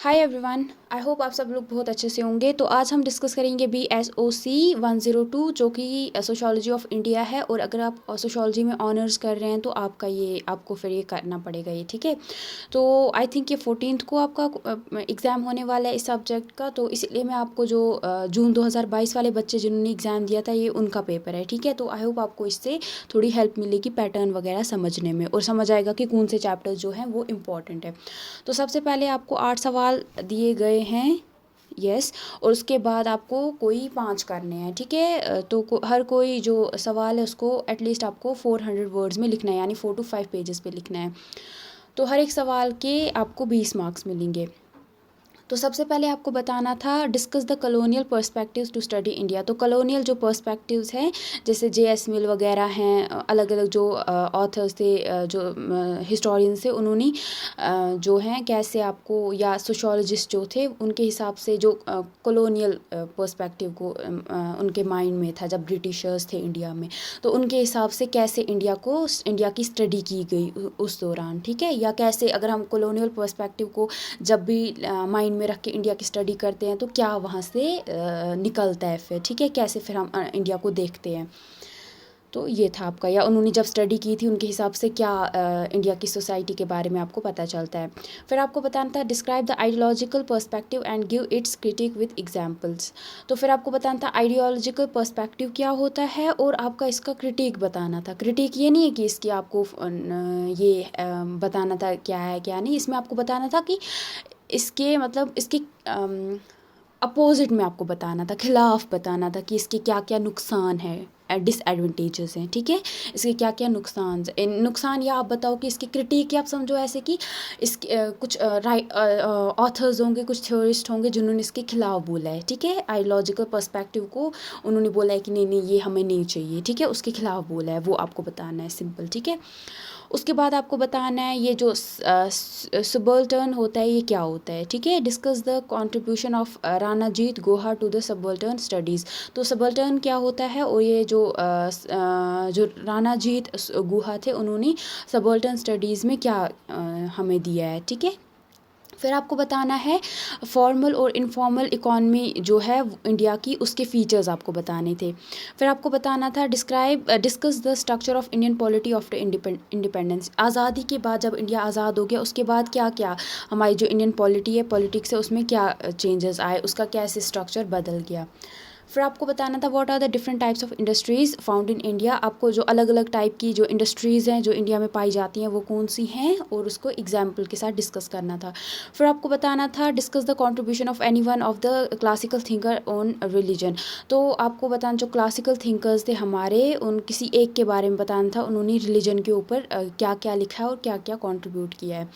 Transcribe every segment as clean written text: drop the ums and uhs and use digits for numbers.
Hi everyone, I hope आप सब लोग बहुत अच्छे से होंगे। तो आज हम डिस्कस करेंगे BSOC 102 जो कि सोशियोलॉजी ऑफ इंडिया है। और अगर आप सोशियोलॉजी में ऑनर्स कर रहे हैं तो आपको फिर ये करना पड़ेगा ये, ठीक है। तो आई थिंक ये 14th को आपका एग्ज़ाम होने वाला है इस सब्जेक्ट का। तो इसलिए मैं आपको जो जून 2022 वाले बच्चे जिन्होंने एग्ज़ाम दिया था ये उनका पेपर है, ठीक है। तो आई होप आपको इससे थोड़ी हेल्प मिलेगी पैटर्न वगैरह समझने में, और समझ आएगा कि कौन से चैप्टर्स जो हैं वो इम्पॉर्टेंट है। तो सबसे पहले आपको 8 सवाल दिए गए हैं, यस। और उसके बाद आपको कोई 5 करने हैं, ठीक है। तो हर कोई जो सवाल है उसको एटलीस्ट आपको 400 वर्ड्स में लिखना है, यानी 4 to 5 पेजेस पे लिखना है। तो हर एक सवाल के आपको 20 मार्क्स मिलेंगे। तो सबसे पहले आपको बताना था discuss the colonial perspectives to study India. तो कॉलोनियल जो पर्सपेक्टिव्स हैं, जैसे JS मिल वगैरह हैं, अलग अलग जो ऑथर्स थे, जो हिस्टोरियंस थे, उन्होंने जो हैं कैसे आपको, या सोशियोलॉजिस्ट जो थे उनके हिसाब से जो कॉलोनियल पर्सपेक्टिव को उनके माइंड में था जब ब्रिटिशर्स थे इंडिया में, तो उनके हिसाब से कैसे इंडिया की स्टडी की गई उस दौरान, ठीक है। या कैसे अगर हम कॉलोनियल पर्सपेक्टिव को जब भी माइंड में रख के इंडिया की स्टडी करते हैं तो क्या वहाँ से निकलता है फिर, ठीक है, कैसे फिर हम इंडिया को देखते हैं। तो ये था आपका, या उन्होंने जब स्टडी की थी उनके हिसाब से क्या इंडिया की सोसाइटी के बारे में आपको पता चलता है। फिर आपको बताना था describe the ideological perspective and give its critic with examples. तो फिर आपको बताना था आइडियोलॉजिकल पर्सपेक्टिव क्या होता है और आपका इसका क्रिटिक बताना था। क्रिटिक ये नहीं है कि इसकी आपको ये बताना था क्या है क्या नहीं, इसमें आपको बताना था कि इसके मतलब इसके अपोजिट में आपको बताना था, खिलाफ बताना था कि इसके क्या क्या नुकसान है, डिसएडवांटेजेस हैं, ठीक है। इसके क्या क्या नुकसान या आप बताओ कि इसकी क्रिटिक, या आप समझो ऐसे कि इसके कुछ ऑथर्स होंगे, कुछ थ्योरिस्ट होंगे जिन्होंने इसके खिलाफ बोला है, ठीक है। आइडियोलॉजिकल पर्सपेक्टिव को उन्होंने बोला है कि नहीं नहीं ये हमें नहीं चाहिए, ठीक है, उसके खिलाफ बोला है, वो आपको बताना है, सिंपल, ठीक है। उसके बाद आपको बताना है ये जो सबल्टर्न होता है ये क्या होता है, ठीक है। Discuss the contribution of Ranajit Guha to the subaltern studies. तो सबल्टर्न क्या होता है, और ये जो रानाजीत गुहा थे उन्होंने सबल्टर्न स्टडीज़ में क्या हमें दिया है, ठीक है। फिर आपको बताना है फॉर्मल और इनफॉर्मल इकॉनमी जो है इंडिया की, उसके फीचर्स आपको बताने थे। फिर आपको बताना था discuss the structure of Indian polity after independence. आज़ादी के बाद जब इंडिया आज़ाद हो गया उसके बाद क्या क्या हमारी जो इंडियन पॉलिटी है, पॉलिटिक्स है, उसमें क्या चेंजेस आए, उसका कैसे स्ट्रक्चर बदल गया। फिर आपको बताना था what are the different types of industries found in India. आपको जो अलग अलग टाइप की जो इंडस्ट्रीज़ हैं जो इंडिया में पाई जाती हैं वो कौन सी हैं, और उसको एग्जाम्पल के साथ डिस्कस करना था। फिर आपको बताना था discuss the contribution of any one of the classical thinker on religion. तो आपको बताना जो क्लासिकल थिंकर्स थे हमारे, उन किसी एक के बारे में बताना था, उन्होंने रिलीजन के ऊपर क्या क्या लिखा है और क्या क्या कॉन्ट्रीब्यूट किया है।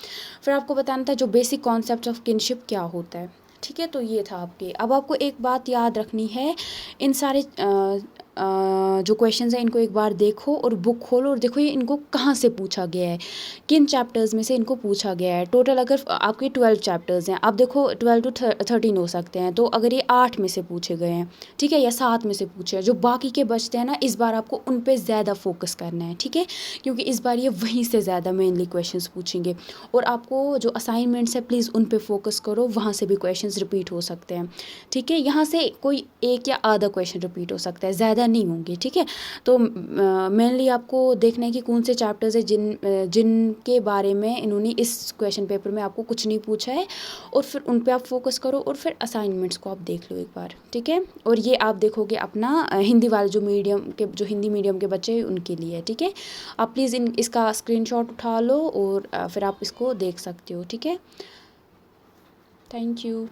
फिर आपको बताना था जो बेसिक कॉन्सेप्ट ऑफ किनशिप क्या होता है, ठीक है। तो ये था आपके। अब आपको एक बात याद रखनी है, इन सारे जो क्वेश्चंस हैं इनको एक बार देखो और बुक खोलो और देखो ये इनको कहाँ से पूछा गया है, किन चैप्टर्स में से इनको पूछा गया है। टोटल अगर आपके 12 चैप्टर्स हैं, आप देखो 12 to 13 हो सकते हैं, तो अगर ये 8 में से पूछे गए हैं, ठीक है, या 7 में से पूछे हैं, जो बाकी के बचते हैं ना, इस बार आपको उन पे ज़्यादा फोकस करना है, ठीक है, क्योंकि इस बार ये वहीं से ज़्यादा मेनली क्वेश्चंस पूछेंगे। और आपको जो असाइनमेंट्स है प्लीज़ उन पे फोकस करो, वहाँ से भी क्वेश्चंस रिपीट हो सकते हैं, ठीक है। यहाँ से कोई एक या आधा क्वेश्चन रिपीट हो सकता है, ज़्यादा नहीं होंगे, ठीक है। तो मेनली आपको देखना है कि कौन से चैप्टर्स है जिनके बारे में इन्होंने इस क्वेश्चन पेपर में आपको कुछ नहीं पूछा है, और फिर उन पे आप फोकस करो, और फिर असाइनमेंट्स को आप देख लो एक बार, ठीक है। और ये आप देखोगे अपना हिंदी वाले जो हिंदी मीडियम के बच्चे हैं उनके लिए, ठीक है। आप प्लीज़ इसका स्क्रीनशॉट उठा लो और फिर आप इसको देख सकते हो, ठीक है। Thank you.